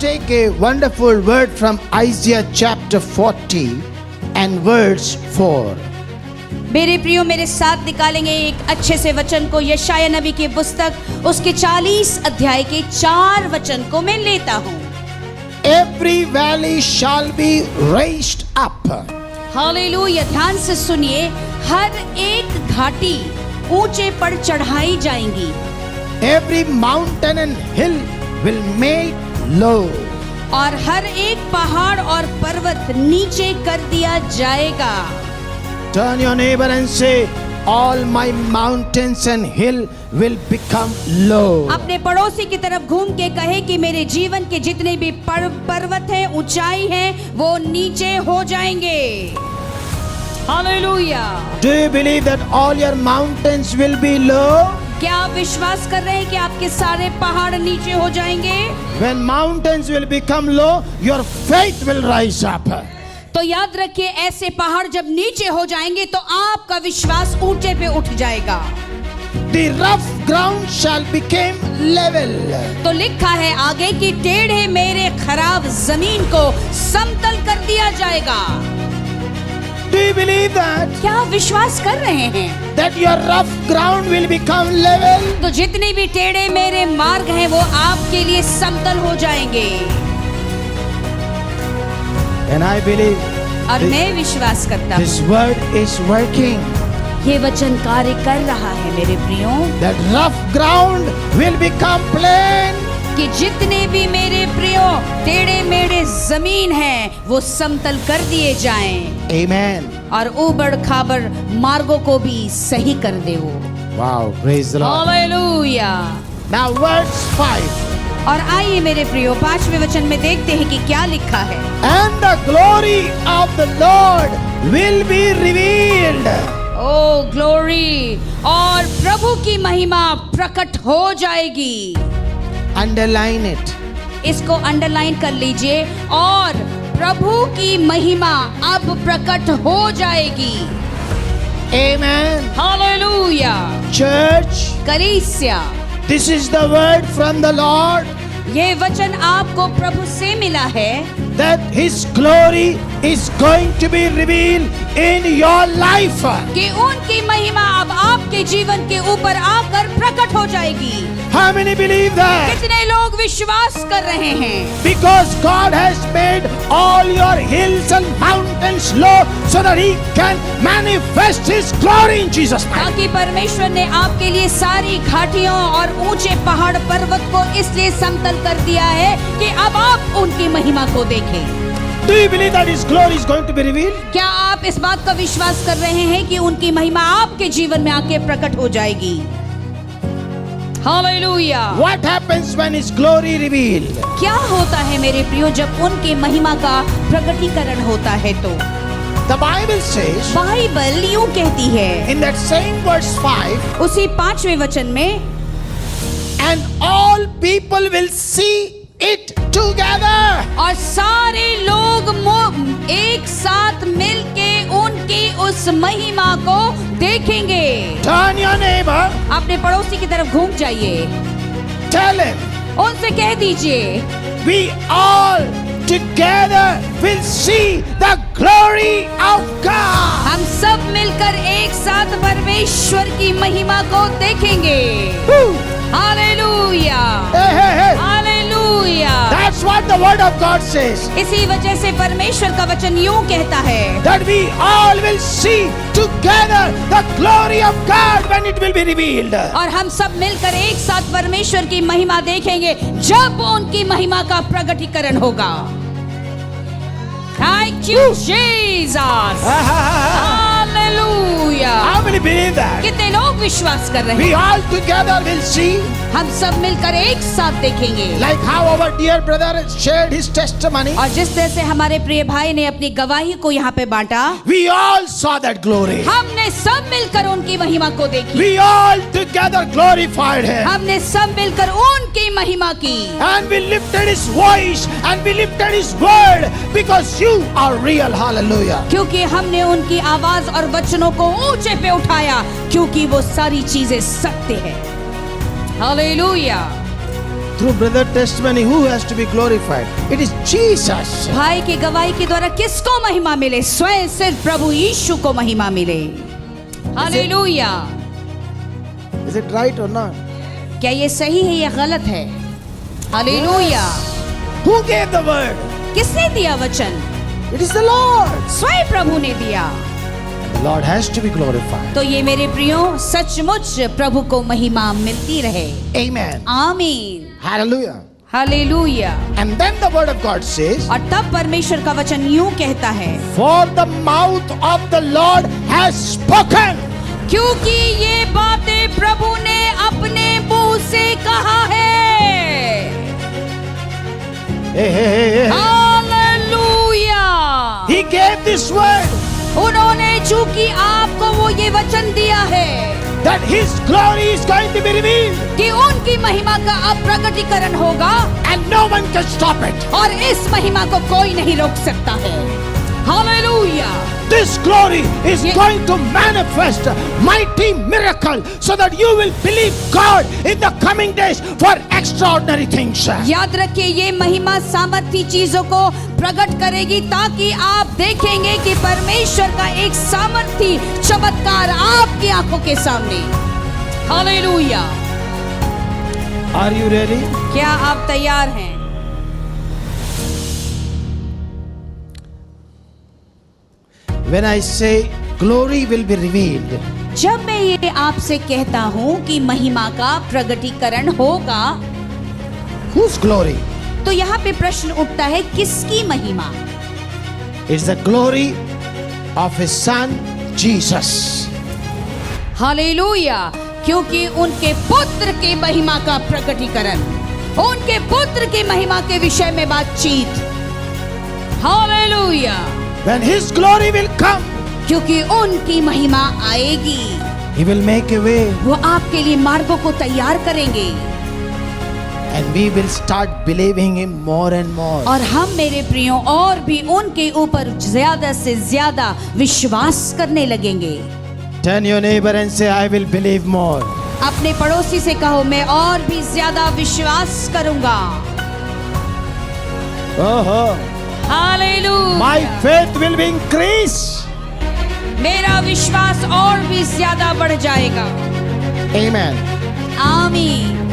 take a wonderful word from Isaiah chapter 40 and verse 4. मेरे प्रियो मेरे साथ निकालेंगे एक अच्छे से वचन को। यशाया नबी की पुस्तक उसके 40 अध्याय के 4 वचन को मैं लेता हूँ। Every valley shall be raised up. Hallelujah. ध्यान से सुनिए, हर एक घाटी ऊंचे पर चढ़ाई जाएंगी। Every mountain and hill will made low. और हर एक पहाड़ और पर्वत नीचे कर दिया जाएगा। Turn your neighbor and say, all my mountains and hill will become low. अपने पड़ोसी की तरफ घूम के कहे कि मेरे जीवन के जितने भी पर्वत हैं, ऊंचाई हैं, वो नीचे हो जाएंगे। Hallelujah. Do you believe that all your mountains will be low? क्या आप विश्वास कर रहे हैं कि आपके सारे पहाड़ नीचे हो जाएंगे? When mountains will become low, your faith will rise up. तो याद रखिए, ऐसे पहाड़ जब नीचे हो जाएंगे तो आपका विश्वास ऊंचे पे उठ जाएगा। The rough ground shall become level. तो लिखा है आगे कि टेढ़े मेरे खराब जमीन को समतल कर दिया जाएगा। Do you believe that? क्या आप विश्वास कर रहे हैं That your rough ground will become level? तो जितने भी टेढ़े मेरे मार्ग हैं वो आपके लिए समतल हो जाएंगे। And I believe और मैं विश्वास करता हूँ this word is working. ये वचन कार्य कर रहा है मेरे प्रियो, That rough ground will become plain. कि जितने भी मेरे प्रियो टेढ़े मेढ़े जमीन हैं वो समतल कर दिए जाएं। Amen. और ऊबड़ खाबड़ मार्गों को भी सही कर दे वो। Wow, praise the Lord. Hallelujah. Now verse 5. और आइए मेरे प्रियो 5वें वचन में देखते हैं कि क्या लिखा है। And the glory of the Lord will be revealed. Oh glory, और प्रभु की महिमा प्रकट हो जाएगी। Underline it. इसको अंडरलाइन कर लीजिए। और प्रभु की महिमा अब प्रकट हो जाएगी। Amen. हालेलुया। Church, कलीसिया, this is the word from the Lord ये वचन आपको प्रभु से मिला है that His glory is going to be revealed in your life. कि उनकी महिमा अब आपके जीवन के ऊपर आकर प्रकट हो जाएगी। How many believe that? कितने लोग विश्वास कर रहे हैं? Because God has made all your hills and mountains low so that He can manifest His glory in Jesus' name. ताकि परमेश्वर ने आपके लिए सारी घाटियों और ऊंचे पहाड़ पर्वत को इसलिए समतल कर दिया है कि अब आप उनकी महिमा को देखें। Do you believe that His glory is going to be revealed? क्या आप इस बात का विश्वास कर रहे हैं कि उनकी महिमा आपके जीवन में आके प्रकट हो जाएगी? Hallelujah. What happens when His glory revealed? क्या होता है मेरे प्रियो जब उनकी महिमा का प्रकटीकरण होता है? तो The Bible says बाइबल यूं कहती है in that same verse 5, उसी 5वें वचन में, and all people will see it together. और सारे लोग एक साथ मिलके उनकी उस महिमा को देखेंगे। Turn your neighbor, अपने पड़ोसी की तरफ घूम जाइए, tell him, उनसे कह दीजिए, we all together will see the glory of God. हम सब मिलकर एक साथ परमेश्वर की महिमा को देखेंगे। Woo. Hallelujah, Hey, hey, hey. Hallelujah. That's what the word of God says. इसी वजह से परमेश्वर का वचन यूं कहता है That we all will see together the glory of God when it will be revealed. और हम सब मिलकर एक साथ परमेश्वर की महिमा देखेंगे जब उनकी महिमा का प्रकटीकरण होगा। Thank you, Jesus. Hallelujah. How many believe that? कितने लोग विश्वास कर रहे We हैं? all together will see, हम सब मिलकर एक साथ देखेंगे। like how our dear brother shared his testimony. और जिस तरह से हमारे प्रिय भाई ने अपनी गवाही को यहाँ पे बांटा, We all saw that glory. हमने सब मिलकर उनकी महिमा को देखी। We all together glorified Him. हमने सब मिलकर उनकी महिमा की And we lifted His voice and we lifted His word because you are real. Hallelujah. क्योंकि हमने उनकी आवाज और वचनों को ऊंचे पे उठाया, क्योंकि वो सारी चीजें सत्य है। Hallelujah. through brother testimony, who has to be glorified? It is Jesus. भाई की गवाही के द्वारा किसको महिमा मिले? स्वयं सिर्फ प्रभु यीशु को महिमा मिले। Hallelujah. Is it right or not? क्या ये सही है या गलत है? Hallelujah. Who gave the word? किसने दिया वचन? It is the Lord. स्वयं प्रभु ने दिया। The Lord has to be glorified. तो ये मेरे प्रियो सचमुच प्रभु को महिमा मिलती रहे। Amen. आमीन। Hallelujah. Hallelujah. And then the word of God says, और तब परमेश्वर का वचन यूं कहता है, for the mouth of the Lord has spoken. क्योंकि ये बातें प्रभु ने अपने मुंह से कहा है। Hey. Hallelujah. He gave this word उन्होंने चूंकि आपको वो ये वचन दिया है that His glory is going to be revealed. कि उनकी महिमा का अब प्रकटीकरण होगा And no one can stop it. और इस महिमा को कोई नहीं रोक सकता है। Hallelujah. This glory is Ye- going to manifest mighty miracle so that you will believe God in the coming days for extraordinary things. याद रखिए ये महिमा सामर्थी चीजों को प्रकट करेगी ताकि आप देखेंगे कि परमेश्वर का एक सामर्थी चमत्कार आपकी आंखों के सामने। हालेलुया। Are you ready? क्या आप तैयार हैं? When I say glory will be revealed, जब मैं ये आपसे कहता हूँ कि महिमा का प्रकटीकरण होगा, whose glory? तो यहाँ पे प्रश्न उठता है किसकी महिमा? It's the glory of His Son Jesus. Hallelujah. क्योंकि उनके पुत्र की महिमा का प्रकटीकरण, उनके पुत्र की महिमा के विषय में बातचीत। Hallelujah. When His glory will come, क्योंकि उनकी महिमा आएगी, He will make a way वो आपके लिए मार्गों को तैयार करेंगे and we will start believing Him more and more. और हम मेरे प्रियो और भी उनके ऊपर ज्यादा से ज्यादा विश्वास करने लगेंगे। Turn your neighbor and say, I will believe more. अपने पड़ोसी से कहो मैं और भी ज्यादा विश्वास करूंगा। Hallelujah. My faith will be increased. मेरा विश्वास और भी ज्यादा बढ़ जाएगा। Amen. आमीन।